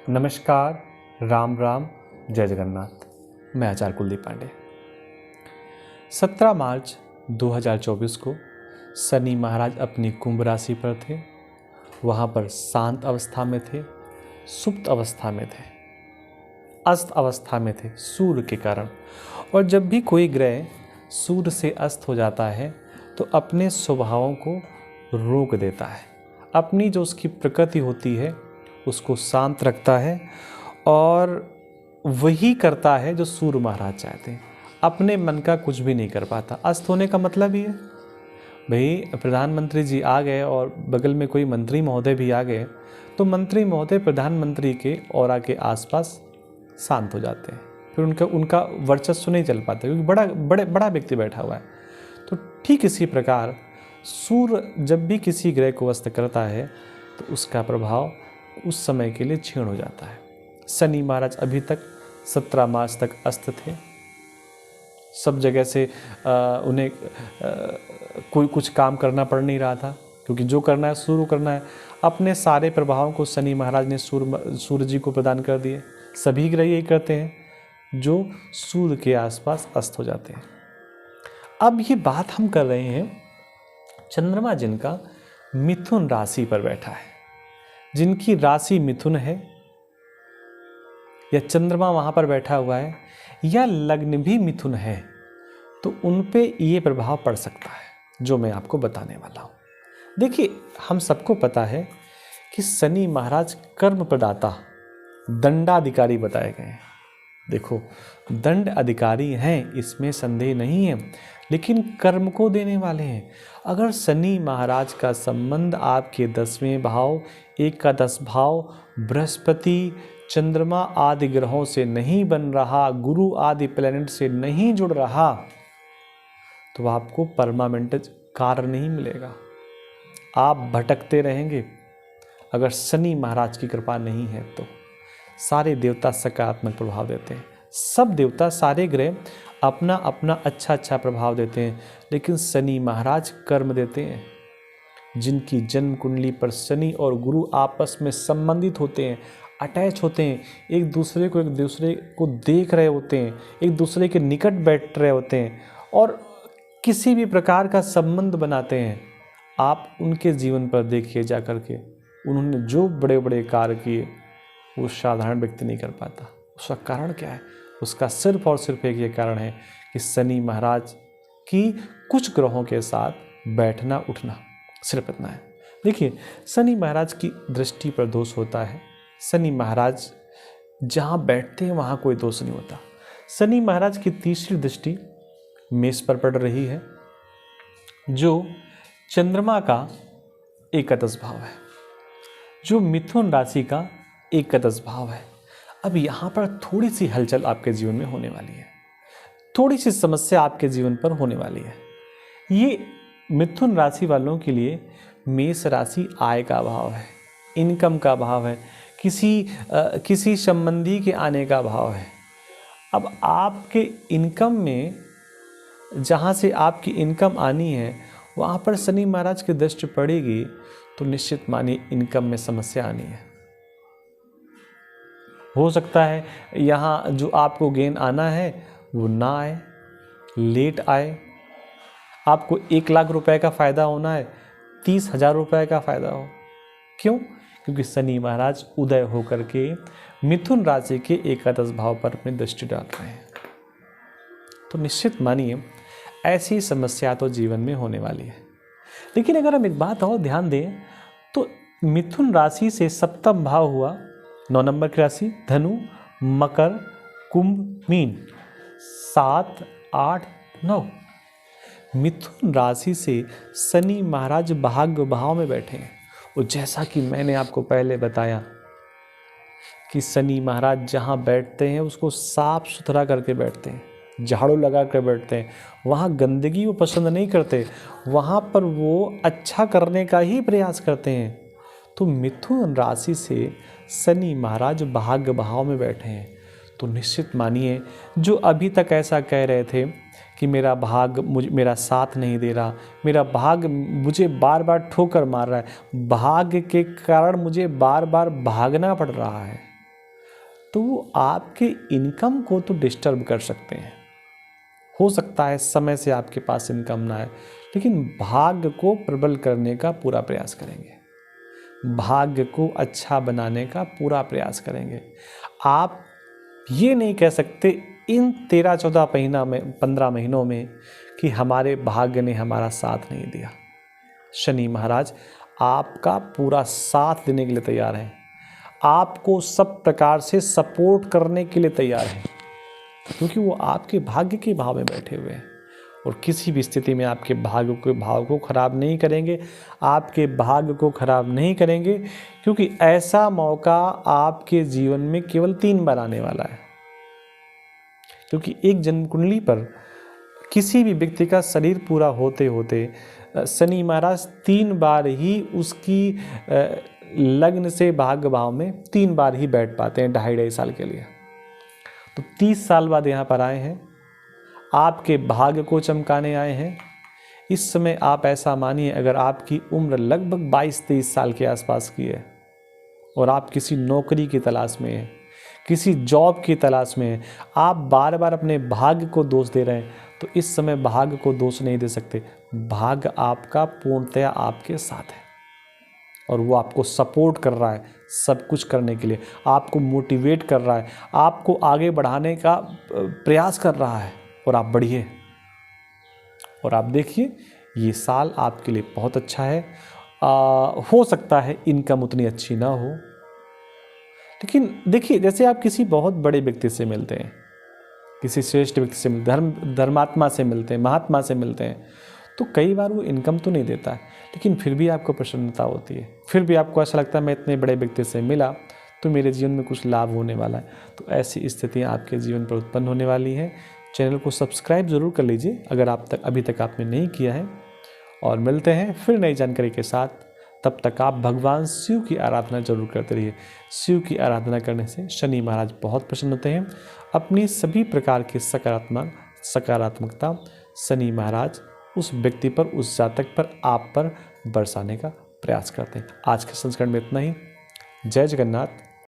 नमस्कार, राम राम, जय जगन्नाथ। मैं आचार्य कुलदीप पांडे। 17 मार्च 2024 को शनि महाराज अपनी कुंभ राशि पर थे। वहाँ पर शांत अवस्था में थे, सुप्त अवस्था में थे, अस्त अवस्था में थे सूर्य के कारण। और जब भी कोई ग्रह सूर्य से अस्त हो जाता है तो अपने स्वभावों को रोक देता है, अपनी जो उसकी प्रकृति होती है उसको शांत रखता है और वही करता है जो सूर्य महाराज चाहते हैं। अपने मन का कुछ भी नहीं कर पाता। अस्त होने का मतलब ही है भाई, प्रधानमंत्री जी आ गए और बगल में कोई मंत्री महोदय भी आ गए तो मंत्री महोदय प्रधानमंत्री के ऑरा के आसपास शांत हो जाते हैं। फिर उनका वर्चस्व नहीं चल पाता क्योंकि बड़ा व्यक्ति बैठा हुआ है। तो ठीक इसी प्रकार सूर्य जब भी किसी ग्रह को अस्त करता है तो उसका प्रभाव उस समय के लिए क्षीण हो जाता है। शनि महाराज अभी तक 17 मार्च तक अस्त थे। सब जगह से उन्हें कोई कुछ काम करना पड़ नहीं रहा था क्योंकि जो करना है शुरू करना है। अपने सारे प्रभावों को शनि महाराज ने सूर्य जी को प्रदान कर दिए। सभी ग्रह यही करते हैं जो सूर्य के आसपास अस्त हो जाते हैं। अब ये बात हम कर रहे हैं चंद्रमा जिनका मिथुन राशि पर बैठा है, जिनकी राशि मिथुन है या चंद्रमा वहां पर बैठा हुआ है या लग्न भी मिथुन है, तो उन पे ये प्रभाव पड़ सकता है जो मैं आपको बताने वाला हूं। देखिए, हम सबको पता है कि शनि महाराज कर्म प्रदाता, दंडाधिकारी बताए गए हैं। देखो, दंड अधिकारी हैं, इसमें संदेह नहीं है, लेकिन कर्म को देने वाले हैं। अगर शनि महाराज का संबंध आपके 10वें भाव, एकादश भाव, बृहस्पति, चंद्रमा आदि ग्रहों से नहीं बन रहा, गुरु आदि प्लैनेट से नहीं जुड़ रहा, तो आपको परमानेंट कार्य नहीं मिलेगा। आप भटकते रहेंगे। अगर शनि महाराज की कृपा नहीं है तो सारे देवता सकारात्मक प्रभाव देते हैं। सब देवता, सारे ग्रह अपना अपना अच्छा प्रभाव देते हैं, लेकिन शनि महाराज कर्म देते हैं। जिनकी जन्म कुंडली पर शनि और गुरु आपस में संबंधित होते हैं, अटैच होते हैं, एक दूसरे को देख रहे होते हैं, एक दूसरे के निकट बैठ रहे होते हैं और किसी भी प्रकार का संबंध बनाते हैं, आप उनके जीवन पर देखिए जा करके, उन्होंने जो बड़े बड़े कार्य किए वो साधारण व्यक्ति नहीं कर पाता। उसका कारण क्या है? उसका सिर्फ और सिर्फ एक ये कारण है कि शनि महाराज की कुछ ग्रहों के साथ बैठना उठना, सिर्फ इतना है। देखिए, शनि महाराज की दृष्टि पर दोष होता है। शनि महाराज जहाँ बैठते हैं वहाँ कोई दोष नहीं होता। शनि महाराज की तीसरी दृष्टि मेष पर पड़ रही है, जो चंद्रमा का एकादश भाव है, जो मिथुन राशि का एकादश भाव है। अब यहाँ पर थोड़ी सी हलचल आपके जीवन में होने वाली है, थोड़ी सी समस्या आपके जीवन पर होने वाली है। ये मिथुन राशि वालों के लिए मेष राशि आय का भाव है, इनकम का भाव है, किसी संबंधी के आने का भाव है। अब आपके इनकम में, जहाँ से आपकी इनकम आनी है, वहाँ पर शनि महाराज की दृष्टि पड़ेगी तो निश्चित मानिए इनकम में समस्या आनी है। हो सकता है यहाँ जो आपको गेन आना है वो ना आए, लेट आए। आपको 1 लाख रुपए का फायदा होना है, 30,000 रुपए का फायदा हो। क्यों? क्योंकि शनि महाराज उदय होकर के मिथुन राशि के एकादश भाव पर अपनी दृष्टि डाल रहे हैं। तो निश्चित मानिए ऐसी समस्या तो जीवन में होने वाली है। लेकिन अगर हम एक बात और ध्यान दें तो मिथुन राशि से सप्तम भाव हुआ 9 नंबर की राशि धनु, मकर, कुंभ, मीन, 7, 8, 9। मिथुन राशि से शनि महाराज भाग्य भाव में बैठे हैं। और जैसा कि मैंने आपको पहले बताया कि शनि महाराज जहाँ बैठते हैं उसको साफ सुथरा करके बैठते हैं, झाड़ू लगा कर बैठते हैं। वहाँ गंदगी वो पसंद नहीं करते, वहाँ पर वो अच्छा करने का ही प्रयास करते हैं। तो मिथुन राशि से शनि महाराज भाग्य भाव में बैठे हैं। तो निश्चित मानिए, जो अभी तक ऐसा कह रहे थे कि मेरा भाग्य मेरा साथ नहीं दे रहा, मेरा भाग्य मुझे बार बार ठोकर मार रहा है, भाग्य के कारण मुझे बार बार भागना पड़ रहा है, तो वो आपके इनकम को तो डिस्टर्ब कर सकते हैं। हो सकता है समय से आपके पास इनकम ना आए, लेकिन भाग्य को प्रबल करने का पूरा प्रयास करेंगे, भाग्य को अच्छा बनाने का पूरा प्रयास करेंगे। आप ये नहीं कह सकते इन 13-14 महीना में 15 महीनों में कि हमारे भाग्य ने हमारा साथ नहीं दिया। शनि महाराज आपका पूरा साथ देने के लिए तैयार हैं, आपको सब प्रकार से सपोर्ट करने के लिए तैयार हैं, क्योंकि वो आपके भाग्य के भाव में बैठे हुए हैं और किसी भी स्थिति में आपके भाग्य के भाव को खराब नहीं करेंगे, आपके भाग्य को खराब नहीं करेंगे, क्योंकि ऐसा मौका आपके जीवन में केवल 3 बार आने वाला है। क्योंकि एक जन्म कुंडली पर किसी भी व्यक्ति का शरीर पूरा होते होते शनि महाराज 3 बार ही उसकी लग्न से भाग्य भाव में 3 बार ही बैठ पाते हैं, 2.5 साल के लिए। तो 30 साल बाद यहाँ पर आए हैं, आपके भाग्य को चमकाने आए हैं। इस समय आप ऐसा मानिए, अगर आपकी उम्र लगभग 22-23 साल के आसपास की है और आप किसी नौकरी की तलाश में हैं, किसी जॉब की तलाश में हैं, आप बार बार अपने भाग्य को दोष दे रहे हैं, तो इस समय भाग्य को दोष नहीं दे सकते। भाग्य आपका पूर्णतया आपके साथ है और वो आपको सपोर्ट कर रहा है सब कुछ करने के लिए, आपको मोटिवेट कर रहा है, आपको आगे बढ़ाने का प्रयास कर रहा है, और आप बढ़िए। और आप देखिए ये साल आपके लिए बहुत अच्छा है। हो सकता है इनकम उतनी अच्छी ना हो, लेकिन देखिए जैसे आप किसी बहुत बड़े व्यक्ति से मिलते हैं, किसी श्रेष्ठ व्यक्ति से धर्मात्मा से मिलते हैं, महात्मा से मिलते हैं, तो कई बार वो इनकम तो नहीं देता है, लेकिन फिर भी आपको प्रसन्नता होती है, फिर भी आपको ऐसा लगता है मैं इतने बड़े व्यक्ति से मिला तो मेरे जीवन में कुछ लाभ होने वाला है। तो ऐसी स्थितियाँ आपके जीवन पर उत्पन्न होने वाली हैं। चैनल को सब्सक्राइब ज़रूर कर लीजिए अगर अभी तक आपने नहीं किया है, और मिलते हैं फिर नई जानकारी के साथ। तब तक आप भगवान शिव की आराधना जरूर करते रहिए। शिव की आराधना करने से शनि महाराज बहुत प्रसन्न होते हैं। अपनी सभी प्रकार की सकारात्मकता शनि महाराज उस व्यक्ति पर, उस जातक पर, आप पर बरसाने का प्रयास करते हैं। आज के संस्करण में इतना ही। जय जगन्नाथ।